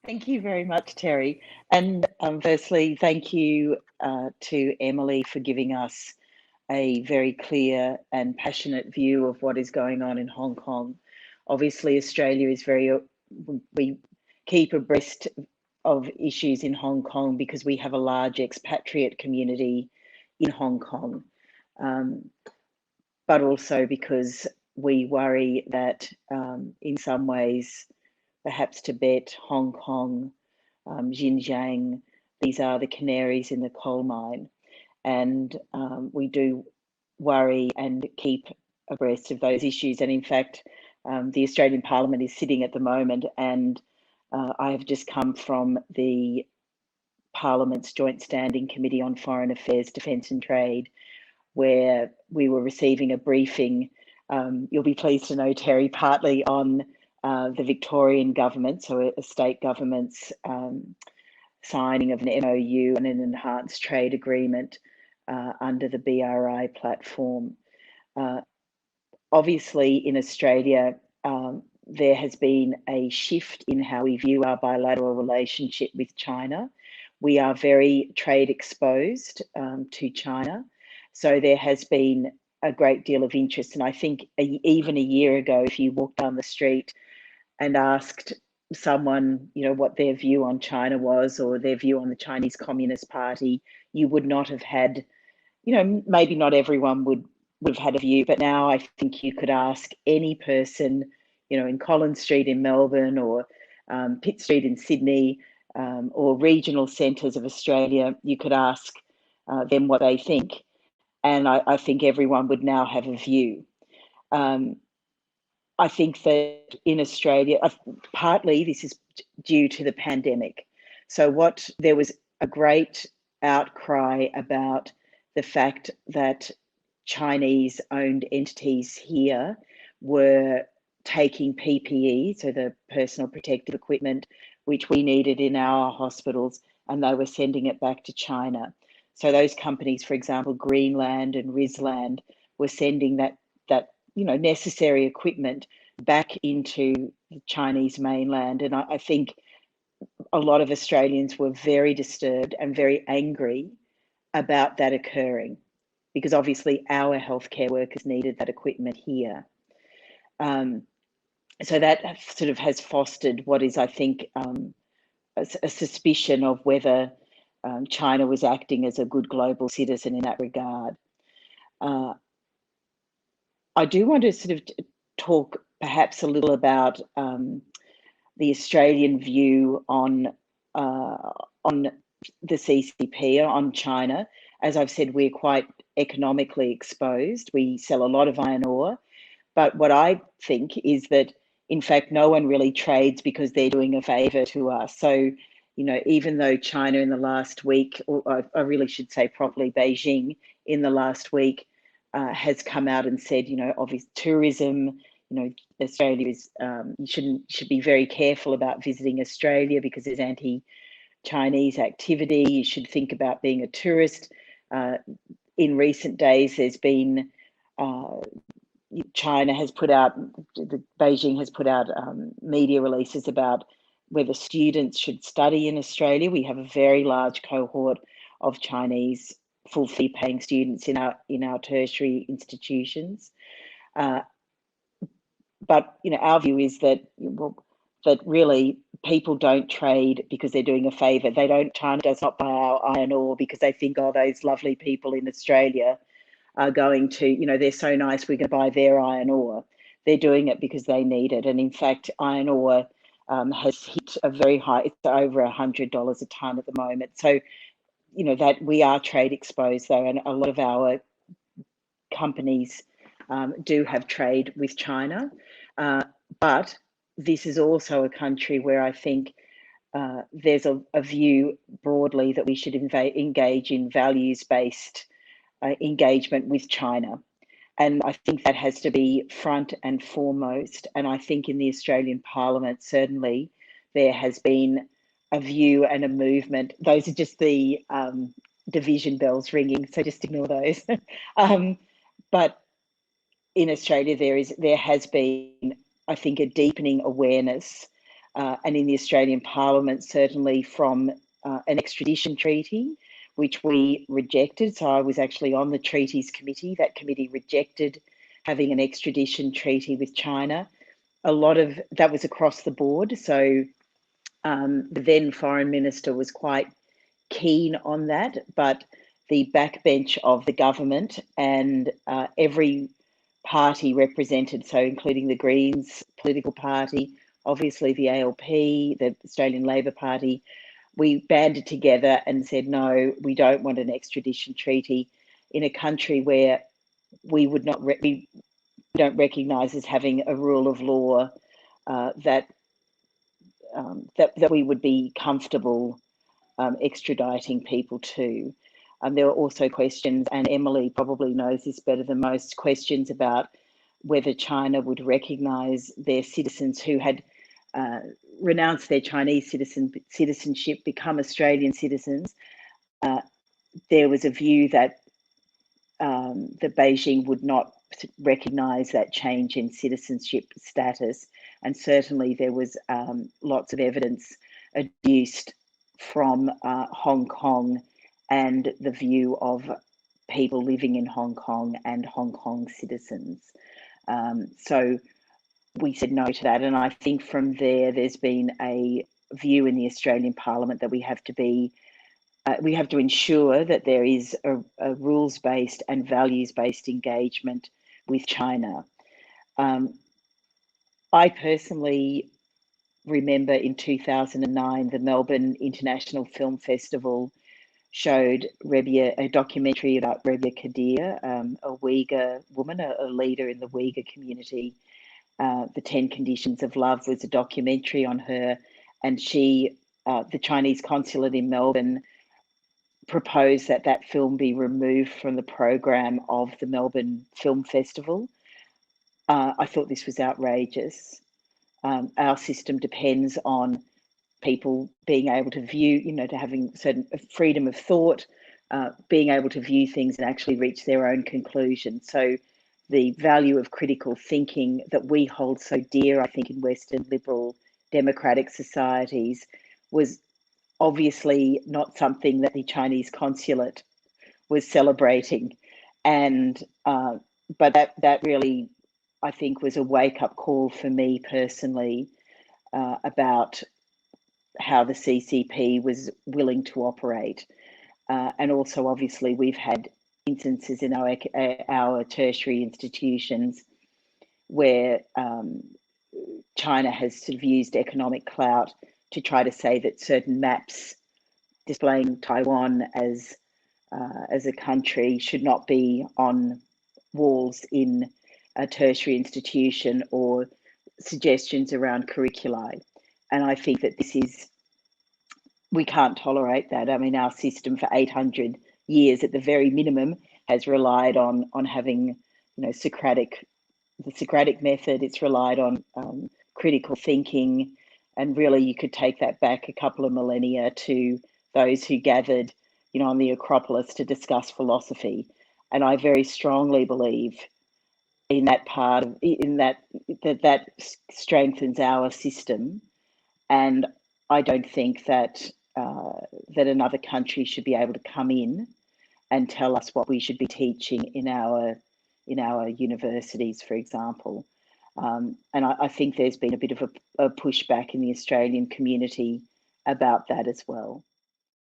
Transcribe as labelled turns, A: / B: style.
A: Thank you very much, Terry. And firstly, thank you to Emily for giving us a very clear and passionate view of what is going on in Hong Kong. Obviously, Australia is we keep abreast of issues in Hong Kong because we have a large expatriate community in Hong Kong, but also because we worry that in some ways, perhaps Tibet, Hong Kong, Xinjiang, these are the canaries in the coal mine. And we do worry and keep abreast of those issues. And in fact, the Australian Parliament is sitting at the moment, and I have just come from the Parliament's Joint Standing Committee on Foreign Affairs, Defence and Trade, where we were receiving a briefing. You'll be pleased to know, Terry, partly on the Victorian government, so a state government's signing of an MOU and an enhanced trade agreement under the BRI platform. Obviously, in Australia, there has been a shift in how we view our bilateral relationship with China. We are very trade exposed to China. So there has been a great deal of interest. And I think even a year ago, if you walked down the street and asked someone, what their view on China was or their view on the Chinese Communist Party, you would not have had, maybe not everyone would have had a view, but now I think you could ask any person, in Collins Street in Melbourne or Pitt Street in Sydney or regional centres of Australia, you could ask them what they think. And I think everyone would now have a view. I think that in Australia, partly this is due to the pandemic. So there was a great outcry about the fact that Chinese-owned entities here were taking PPE, so the personal protective equipment, which we needed in our hospitals, and they were sending it back to China. So those companies, for example, Greenland and Risland, were sending that necessary equipment back into the Chinese mainland. And I think a lot of Australians were very disturbed and very angry about that occurring, because obviously our healthcare workers needed that equipment here. So that sort of has fostered what is, I think, a suspicion of whether China was acting as a good global citizen in that regard. I do want to sort of talk perhaps a little about the Australian view on the CCP, on China. As I've said, we're quite economically exposed. We sell a lot of iron ore. But what I think is that, in fact, no one really trades because they're doing a favour to us. So, even though China in the last week, or I really should say properly Beijing in the last week, has come out and said, obviously tourism, Australia is, you should be very careful about visiting Australia because there's anti-Chinese activity. You should think about being a tourist. In recent days, there's been, Beijing has put out media releases about whether students should study in Australia. We have a very large cohort of Chinese full fee paying students in our tertiary institutions. But our view is that that really people don't trade because they're doing a favour. China does not buy our iron ore because they think, oh, those lovely people in Australia are going to, they're so nice, we're going to buy their iron ore. They're doing it because they need it. And in fact, iron ore has hit a very high, it's over $100 a tonne at the moment. So, that we are trade exposed though, and a lot of our companies do have trade with China. But this is also a country where I think there's a view broadly that we should engage in values-based engagement with China. And I think that has to be front and foremost. And I think in the Australian Parliament, certainly, there has been a view and a movement. Those are just the division bells ringing, so just ignore those. But in Australia, there has been, I think, a deepening awareness and in the Australian Parliament, certainly from an extradition treaty, which we rejected. So I was actually on the Treaties Committee. That committee rejected having an extradition treaty with China. A lot of that was across the board. So the then Foreign Minister was quite keen on that, but the backbench of the government and every party represented, so including the Greens political party, obviously the ALP, the Australian Labor Party, we banded together and said, no, we don't want an extradition treaty in a country where we would not, we don't recognise as having a rule of law that we would be comfortable extraditing people to. There were also questions, and Emily probably knows this better than most, questions about whether China would recognise their citizens who had renounced their Chinese citizenship, become Australian citizens. There was a view that Beijing would not recognise that change in citizenship status, and certainly there was lots of evidence adduced from Hong Kong and the view of people living in Hong Kong and Hong Kong citizens. So we said no to that, and I think from there's been a view in the Australian Parliament that we have to ensure that there is a rules-based and values-based engagement with China. I personally remember in 2009, the Melbourne International Film Festival showed a documentary about Rebia Kadir, a Uyghur woman, a leader in the Uyghur community. The 10 Conditions of Love was a documentary on her, and the Chinese consulate in Melbourne proposed that film be removed from the program of the Melbourne Film Festival. I thought this was outrageous. Our system depends on people being able to view, to having certain freedom of thought, being able to view things and actually reach their own conclusions. So the value of critical thinking that we hold so dear, I think, in Western liberal democratic societies was obviously not something that the Chinese consulate was celebrating. And but that really, I think, was a wake-up call for me personally about how the CCP was willing to operate. And also, obviously, we've had instances in our tertiary institutions where China has sort of used economic clout to try to say that certain maps displaying Taiwan as a country should not be on walls in a tertiary institution, or suggestions around curriculi. And I think that we can't tolerate that. I mean, our system for 800 years at the very minimum has relied on having, the Socratic method. It's relied on critical thinking, and really you could take that back a couple of millennia to those who gathered, on the Acropolis to discuss philosophy. And I very strongly believe in that that strengthens our system. And I don't think that that another country should be able to come in and tell us what we should be teaching in our universities, for example. And I think there's been a bit of a pushback in the Australian community about that as well.